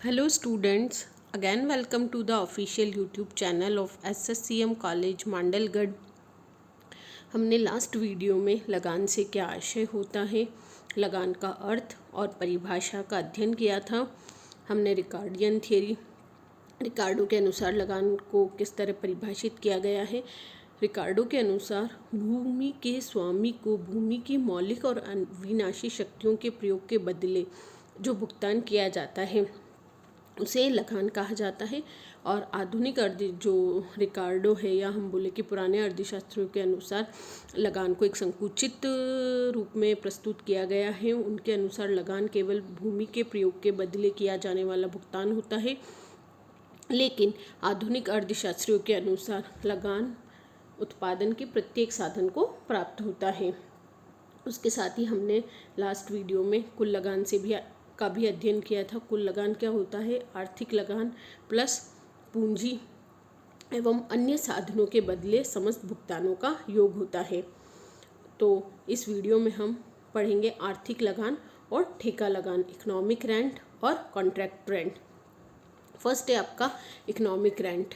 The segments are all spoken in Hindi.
Hello students, again welcome to the official YouTube channel of SSCM College Mandalgarh. हमने लास्ट वीडियो में लगान से क्या आशय होता है, लगान का अर्थ और परिभाषा का अध्ययन किया था। हमने रिकार्डियन थियरी, रिकार्डो के अनुसार लगान को किस तरह परिभाषित किया गया है। रिकार्डो के अनुसार भूमि के स्वामी को भूमि की मौलिक और अविनाशी शक्तियों के प्रयोग के बदले जो भुगतान किया जाता है उसे लगान कहा जाता है। और आधुनिक जो रिकार्डो है या हम बोले कि पुराने अर्थशास्त्रियों के अनुसार लगान को एक संकुचित रूप में प्रस्तुत किया गया है। उनके अनुसार लगान केवल भूमि के प्रयोग के बदले किया जाने वाला भुगतान होता है, लेकिन आधुनिक अर्थशास्त्रियों के अनुसार लगान उत्पादन के प्रत्येक साधन को प्राप्त होता है। उसके साथ ही हमने लास्ट वीडियो में कुल लगान का भी अध्ययन किया था। कुल लगान क्या होता है? आर्थिक लगान प्लस पूंजी एवं अन्य साधनों के बदले समस्त भुगतानों का योग होता है। तो इस वीडियो में हम पढ़ेंगे आर्थिक लगान और ठेका लगान, इकोनॉमिक रेंट और कॉन्ट्रैक्ट रेंट। फर्स्ट है आपका इकोनॉमिक रेंट।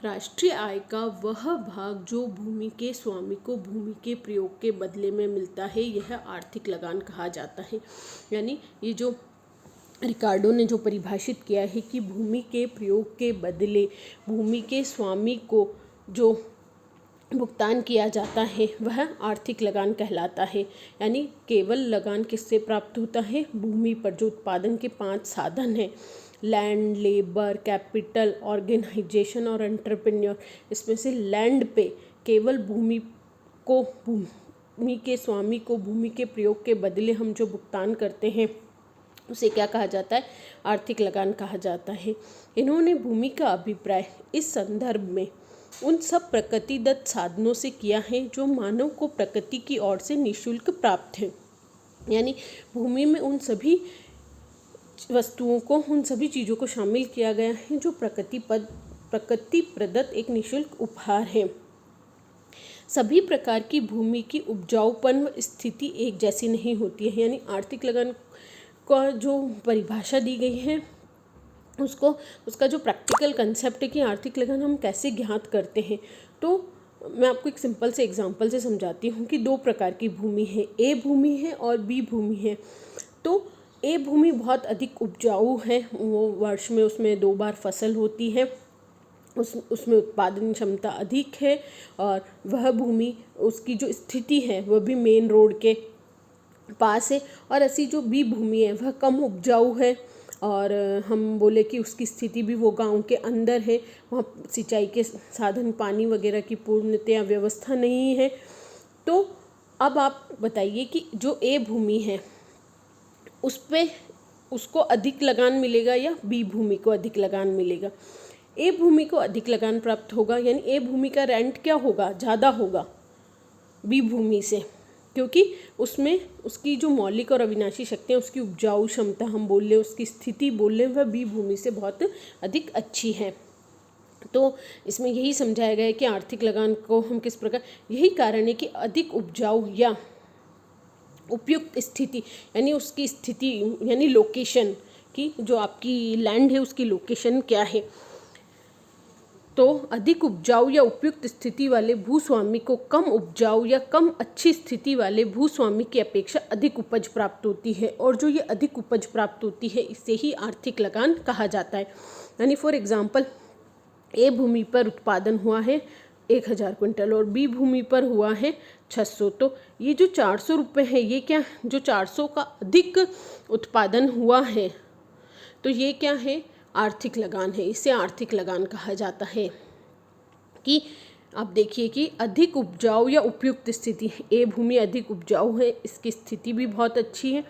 राष्ट्रीय आय का वह भाग जो भूमि के स्वामी को भूमि के प्रयोग के बदले में मिलता है, यह आर्थिक लगान कहा जाता है। यानी ये जो रिकार्डो ने जो परिभाषित किया है कि भूमि के प्रयोग के बदले भूमि के स्वामी को जो भुगतान किया जाता है वह आर्थिक लगान कहलाता है। यानी केवल लगान किससे प्राप्त होता है? भूमि पर जो उत्पादन के 5 साधन हैं, लैंड, लेबर, कैपिटल, ऑर्गेनाइजेशन और एंटरप्रेन्योर। इसमें से लैंड पे केवल भूमि के स्वामी को भूमि के प्रयोग के बदले हम जो भुगतान करते हैं उसे क्या कहा जाता है? आर्थिक लगान कहा जाता है। इन्होंने भूमि का अभिप्राय इस संदर्भ में उन सब प्रकृतिदत्त साधनों से किया है जो मानव को प्रकृति की ओर से निःशुल्क प्राप्त है। यानी भूमि में उन सभी वस्तुओं को, उन सभी चीज़ों को शामिल किया गया है जो प्रकृति प्रदत्त एक निःशुल्क उपहार है। सभी प्रकार की भूमि की उपजाऊपन व स्थिति एक जैसी नहीं होती है। यानी आर्थिक लगान का जो परिभाषा दी गई है उसका जो प्रैक्टिकल कंसेप्ट है कि आर्थिक लगान हम कैसे ज्ञात करते हैं, तो मैं आपको एक सिंपल से एग्जांपल से समझाती हूँ कि 2 प्रकार की भूमि है, ए भूमि है और बी भूमि है। तो ए भूमि बहुत अधिक उपजाऊ है, वो वर्ष में उसमें 2 बार फसल होती है, उसमें उत्पादन क्षमता अधिक है और वह भूमि, उसकी जो स्थिति है वह भी मेन रोड के पास है। और ऐसी जो बी भूमि है वह कम उपजाऊ है और हम बोले कि उसकी स्थिति भी वो गांव के अंदर है, वहाँ सिंचाई के साधन, पानी वगैरह की पूर्णतया व्यवस्था नहीं है। तो अब आप बताइए कि जो ए भूमि है उसको अधिक लगान मिलेगा या बी भूमि को अधिक लगान मिलेगा? ए भूमि को अधिक लगान प्राप्त होगा। यानी ए भूमि का रेंट क्या होगा? ज़्यादा होगा बी भूमि से, क्योंकि उसमें उसकी जो मौलिक और अविनाशी शक्तियाँ, उसकी उपजाऊ क्षमता हम बोल लें, उसकी स्थिति बोल लें, वह बी भूमि से बहुत अधिक अच्छी है। तो इसमें यही समझाया गया है कि आर्थिक लगान को हम किस प्रकार, यही कारण है कि अधिक उपजाऊ या उपयुक्त स्थिति, यानी उसकी स्थिति यानी लोकेशन की, जो आपकी लैंड है उसकी लोकेशन क्या है। तो अधिक उपजाऊ या उपयुक्त स्थिति वाले भूस्वामी को कम उपजाऊ या कम अच्छी स्थिति वाले भूस्वामी की अपेक्षा अधिक उपज प्राप्त होती है, और जो ये अधिक उपज प्राप्त होती है इसे ही आर्थिक लगान कहा जाता है। यानी फॉर एग्जांपल, ए भूमि पर उत्पादन हुआ है 1000 क्विंटल और बी भूमि पर हुआ है 600, तो ये जो 400 रुपये है, ये क्या, जो 400 का अधिक उत्पादन हुआ है तो ये क्या है? आर्थिक लगान है। इसे आर्थिक लगान कहा जाता है। कि आप देखिए कि अधिक उपजाऊ या उपयुक्त स्थिति, ए भूमि अधिक उपजाऊ है, इसकी स्थिति भी बहुत अच्छी है,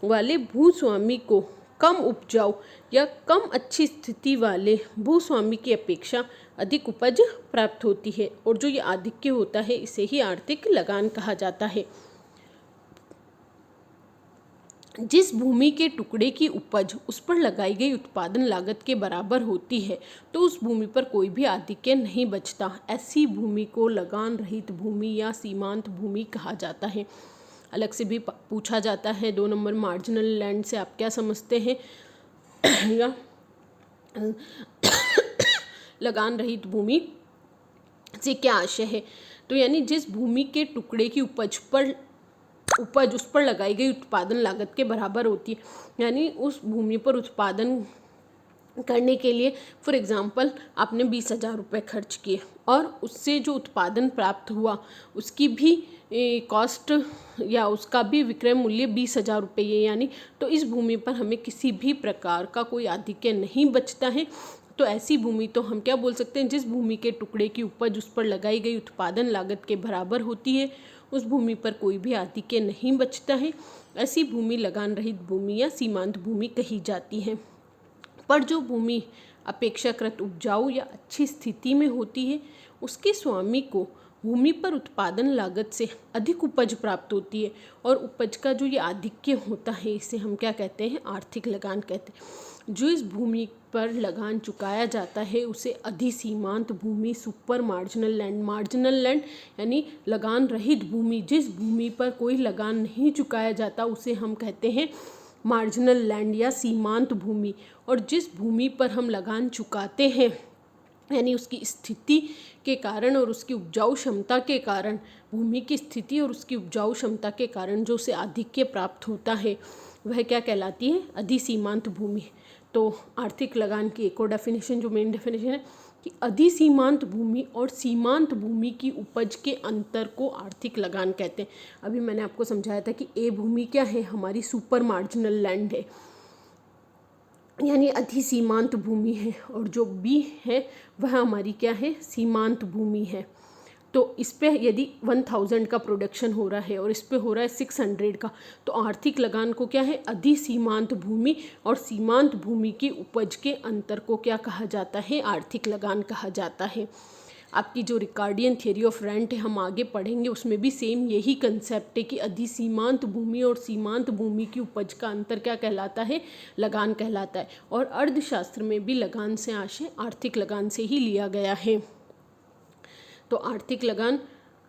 वाले भूस्वामी को कम उपजाऊ या कम अच्छी स्थिति वाले भूस्वामी की अपेक्षा अधिक उपज प्राप्त होती है, और जो ये आधिक्य होता है इसे ही आर्थिक लगान कहा जाता है। जिस भूमि के टुकड़े की उपज उस पर लगाई गई उत्पादन लागत के बराबर होती है तो उस भूमि पर कोई भी आधिक्य नहीं बचता। ऐसी भूमि को लगान रहित भूमि या सीमांत भूमि कहा जाता है। अलग से भी पूछा जाता है 2 नंबर मार्जिनल लैंड से आप क्या समझते हैं? या लगान रहित भूमि से क्या आशय है? तो यानी जिस भूमि के टुकड़े की उपज उस पर लगाई गई उत्पादन लागत के बराबर होती है, यानी उस भूमि पर उत्पादन करने के लिए फॉर एग्ज़ाम्पल आपने 20,000 रुपये खर्च किए और उससे जो उत्पादन प्राप्त हुआ उसकी भी कॉस्ट या उसका भी विक्रय मूल्य 20,000 रुपये है, यानी तो इस भूमि पर हमें किसी भी प्रकार का कोई आधिक्य नहीं बचता है। तो ऐसी भूमि तो हम क्या बोल सकते हैं, जिस भूमि के टुकड़े की उपज उस पर लगाई गई उत्पादन लागत के बराबर होती है, उस भूमि पर कोई भी आधिक्य नहीं बचता है। ऐसी भूमि लगान रहित भूमि या सीमांत भूमि कही जाती है। पर जो भूमि अपेक्षाकृत उपजाऊ या अच्छी स्थिति में होती है, उसके स्वामी को भूमि पर उत्पादन लागत से अधिक उपज प्राप्त होती है और उपज का जो ये आधिक्य होता है इसे हम क्या कहते हैं, आर्थिक लगान कहते हैं। जो इस भूमि पर लगान चुकाया जाता है उसे अधिसीमांत भूमि, सुपर मार्जिनल लैंड यानी लगान रहित भूमि, जिस भूमि पर कोई लगान नहीं चुकाया जाता उसे हम कहते हैं मार्जिनल लैंड या सीमांत भूमि। और जिस भूमि पर हम लगान चुकाते हैं यानी उसकी स्थिति के कारण और उसकी उपजाऊ क्षमता के कारण, भूमि की स्थिति और उसकी उपजाऊ क्षमता के कारण जो उसे आधिक्य प्राप्त होता है वह क्या कहलाती है, अधिसीमांत भूमि। तो आर्थिक लगान की एक और डेफिनेशन, जो मेन डेफिनेशन है कि अधिसीमांत भूमि और सीमांत भूमि की उपज के अंतर को आर्थिक लगान कहते हैं। अभी मैंने आपको समझाया था कि ए भूमि क्या है, हमारी सुपर मार्जिनल लैंड है यानी अधिसीमांत भूमि है, और जो बी है वह हमारी क्या है, सीमांत भूमि है। तो इस पे यदि 1000 का प्रोडक्शन हो रहा है और इस पे हो रहा है 600 का, तो आर्थिक लगान को क्या है, अधिसीमांत भूमि और सीमांत भूमि की उपज के अंतर को क्या कहा जाता है, आर्थिक लगान कहा जाता है। आपकी जो रिकार्डियन थियरी ऑफ रेंट है हम आगे पढ़ेंगे, उसमें भी सेम यही कंसेप्ट है कि अधिसीमांत भूमि और सीमांत भूमि की उपज का अंतर क्या कहलाता है, लगान कहलाता है। और अर्थशास्त्र में भी लगान से आशय आर्थिक लगान से ही लिया गया है। तो आर्थिक लगान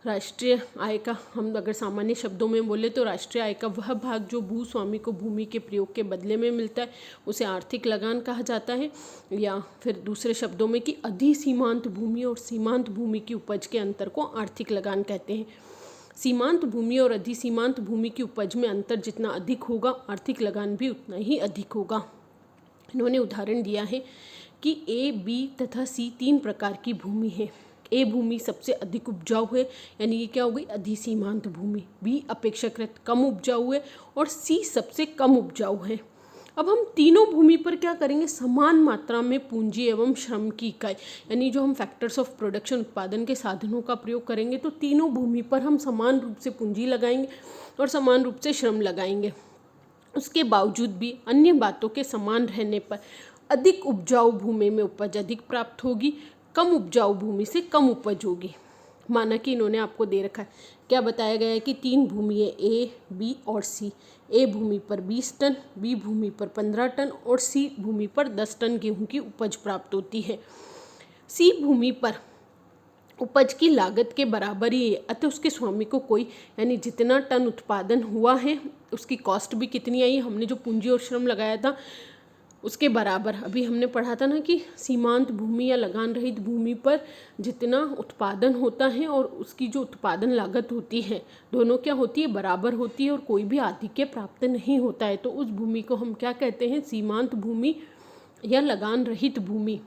राष्ट्रीय आय का, हम अगर सामान्य शब्दों में बोले तो राष्ट्रीय आय का वह भाग जो भूस्वामी को भूमि के प्रयोग के बदले में मिलता है उसे आर्थिक लगान कहा जाता है। या फिर दूसरे शब्दों में कि अधिसीमांत भूमि और सीमांत भूमि की उपज के अंतर को आर्थिक लगान कहते हैं। सीमांत भूमि और अधिसीमांत भूमि की उपज में अंतर जितना अधिक होगा आर्थिक लगान भी उतना ही अधिक होगा। इन्होंने उदाहरण दिया है कि ए, बी तथा सी 3 प्रकार की भूमि है। ए भूमि सबसे अधिक उपजाऊ है यानी ये क्या हो गई, अधिसीमांत भूमि। बी अपेक्षाकृत कम उपजाऊ है और सी सबसे कम उपजाऊ है। अब हम तीनों भूमि पर क्या करेंगे, समान मात्रा में पूंजी एवं श्रम की इकाई यानी जो हम फैक्टर्स ऑफ प्रोडक्शन उत्पादन के साधनों का प्रयोग करेंगे, तो तीनों भूमि पर हम समान रूप से पूंजी लगाएंगे और समान रूप से श्रम लगाएंगे। उसके बावजूद भी अन्य बातों के समान रहने पर अधिक उपजाऊ भूमि में उपज अधिक प्राप्त होगी, कम उपजाऊ भूमि से कम उपज होगी। माना कि इन्होंने आपको दे रखा है, क्या बताया गया है कि 3 भूमि है ए, बी और सी। ए भूमि पर 20 टन, बी भूमि पर 15 टन और सी भूमि पर 10 टन गेहूं की उपज प्राप्त होती है। सी भूमि पर उपज की लागत के बराबर ही है, अतः उसके स्वामी को कोई यानी जितना टन उत्पादन हुआ है उसकी कॉस्ट भी कितनी आई, हमने जो पूंजी और श्रम लगाया था उसके बराबर। अभी हमने पढ़ा था ना कि सीमांत भूमि या लगान रहित भूमि पर जितना उत्पादन होता है और उसकी जो उत्पादन लागत होती है दोनों क्या होती है, बराबर होती है और कोई भी आधिक्य प्राप्त नहीं होता है। तो उस भूमि को हम क्या कहते हैं, सीमांत भूमि या लगान रहित भूमि।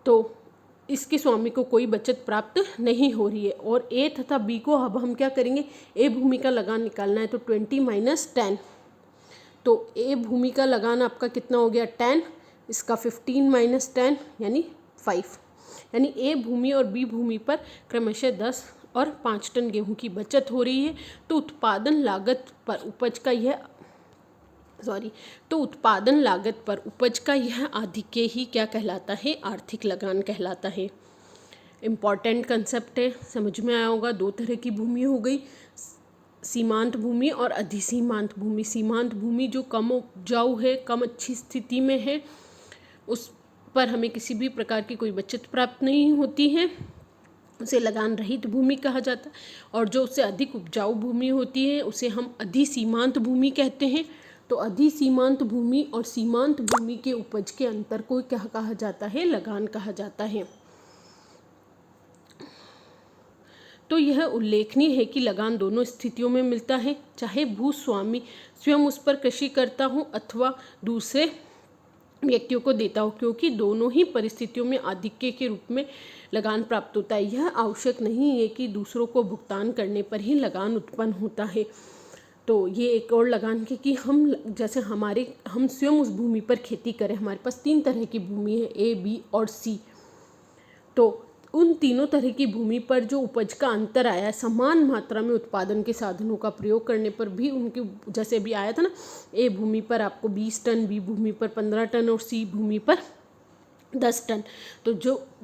तो इसके स्वामी को कोई बचत प्राप्त नहीं हो रही है। और ए तथा बी को अब हम क्या करेंगे, ए भूमि का लगान निकालना है तो 20 - 10। तो ए भूमि का लगान आपका कितना हो गया, 10, इसका 15 - 10 यानी 5। यानी ए भूमि और बी भूमि पर क्रमशः 10 और 5 टन गेहूं की बचत हो रही है। तो उत्पादन लागत पर उपज का यह आधिक्य ही क्या कहलाता है, आर्थिक लगान कहलाता है। इम्पॉर्टेंट कंसेप्ट है, समझ में आया होगा। 2 तरह की भूमि हो गई, सीमांत भूमि और अधिसीमांत भूमि। सीमांत भूमि जो कम उपजाऊ है, कम अच्छी स्थिति में है, उस पर हमें किसी भी प्रकार की कोई बचत प्राप्त नहीं होती है, उसे लगान रहित भूमि कहा जाता है। और जो उससे अधिक उपजाऊ भूमि होती है उसे हम अधिसीमांत भूमि कहते हैं। तो अधिसीमांत भूमि और सीमांत भूमि के उपज के अंतर को क्या कहा जाता है? लगान कहा जाता है। तो यह उल्लेखनीय है कि लगान दोनों स्थितियों में मिलता है, चाहे भूस्वामी स्वयं उस पर कृषि करता हो अथवा दूसरे व्यक्तियों को देता हो, क्योंकि दोनों ही परिस्थितियों में आधिक्य के रूप में लगान प्राप्त होता है। यह आवश्यक नहीं है कि दूसरों को भुगतान करने पर ही लगान उत्पन्न होता है। तो ये एक और लगान है कि हम जैसे हम स्वयं उस भूमि पर खेती करें। हमारे पास 3 तरह की भूमि है, A, B और C। तो उन तीनों तरह की भूमि पर जो उपज का अंतर आया है, समान मात्रा में उत्पादन के साधनों का प्रयोग करने पर भी उनकी, जैसे अभी आया था ना, A भूमि पर आपको 20 टन, B भूमि पर 15 टन और C भूमि पर 10 टन। तो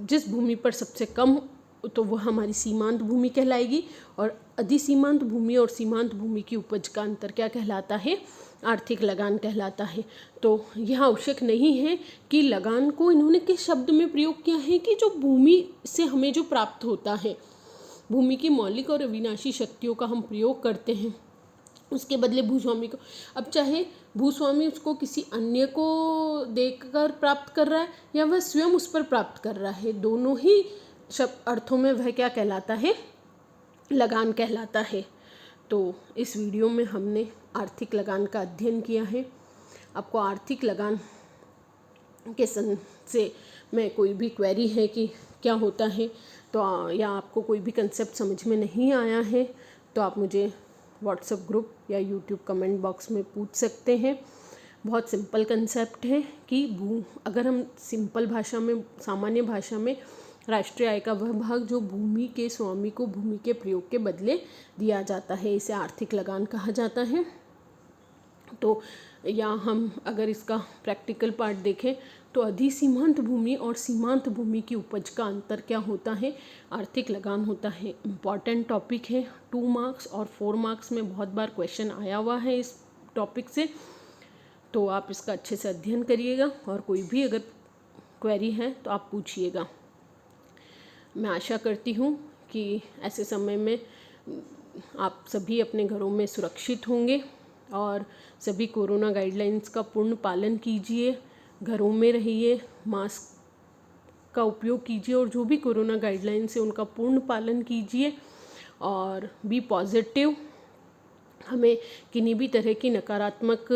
जिस भूमि पर सबसे कम, तो वह हमारी सीमांत भूमि कहलाएगी। और अधिसीमांत भूमि और सीमांत भूमि की उपज का अंतर क्या कहलाता है? आर्थिक लगान कहलाता है। तो यह आवश्यक नहीं है कि लगान को इन्होंने किस शब्द में प्रयोग किया है कि जो भूमि से हमें जो प्राप्त होता है, भूमि की मौलिक और अविनाशी शक्तियों का हम प्रयोग करते हैं उसके बदले भूस्वामी को। अब चाहे भूस्वामी उसको किसी अन्य को देकर प्राप्त कर रहा है या वह स्वयं उस पर प्राप्त कर रहा है, दोनों ही अर्थों में वह क्या कहलाता है? लगान कहलाता है। तो इस वीडियो में हमने आर्थिक लगान का अध्ययन किया है। आपको आर्थिक लगान के से में कोई भी क्वेरी है कि क्या होता है, तो या आपको कोई भी कंसेप्ट समझ में नहीं आया है, तो आप मुझे व्हाट्सएप ग्रुप या यूट्यूब कमेंट बॉक्स में पूछ सकते हैं। बहुत सिंपल कंसेप्ट है कि अगर हम सिंपल भाषा में, सामान्य भाषा में, राष्ट्रीय आय का वह भाग जो भूमि के स्वामी को भूमि के प्रयोग के बदले दिया जाता है, इसे आर्थिक लगान कहा जाता है। तो या हम अगर इसका प्रैक्टिकल पार्ट देखें तो अधिसीमांत भूमि और सीमांत भूमि की उपज का अंतर क्या होता है? आर्थिक लगान होता है। इम्पॉर्टेंट टॉपिक है, 2 मार्क्स और 4 मार्क्स में बहुत बार क्वेश्चन आया हुआ है इस टॉपिक से। तो आप इसका अच्छे से अध्ययन करिएगा और कोई भी अगर क्वेरी है तो आप पूछिएगा। मैं आशा करती हूँ कि ऐसे समय में आप सभी अपने घरों में सुरक्षित होंगे और सभी कोरोना गाइडलाइंस का पूर्ण पालन कीजिए, घरों में रहिए, मास्क का उपयोग कीजिए और जो भी कोरोना गाइडलाइंस है उनका पूर्ण पालन कीजिए और बी पॉजिटिव। हमें किन्हीं भी तरह की नकारात्मक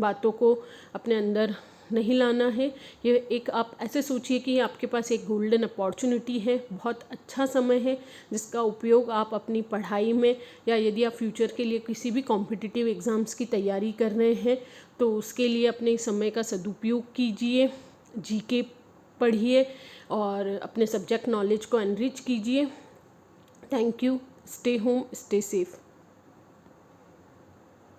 बातों को अपने अंदर नहीं लाना है। ये एक, आप ऐसे सोचिए कि आपके पास एक गोल्डन अपॉर्चुनिटी है, बहुत अच्छा समय है जिसका उपयोग आप अपनी पढ़ाई में या यदि आप फ्यूचर के लिए किसी भी कॉम्पिटिटिव एग्ज़ाम्स की तैयारी कर रहे हैं तो उसके लिए अपने समय का सदुपयोग कीजिए, जीके पढ़िए और अपने सब्जेक्ट नॉलेज को एनरिच कीजिए। Thank you. Stay home, stay safe.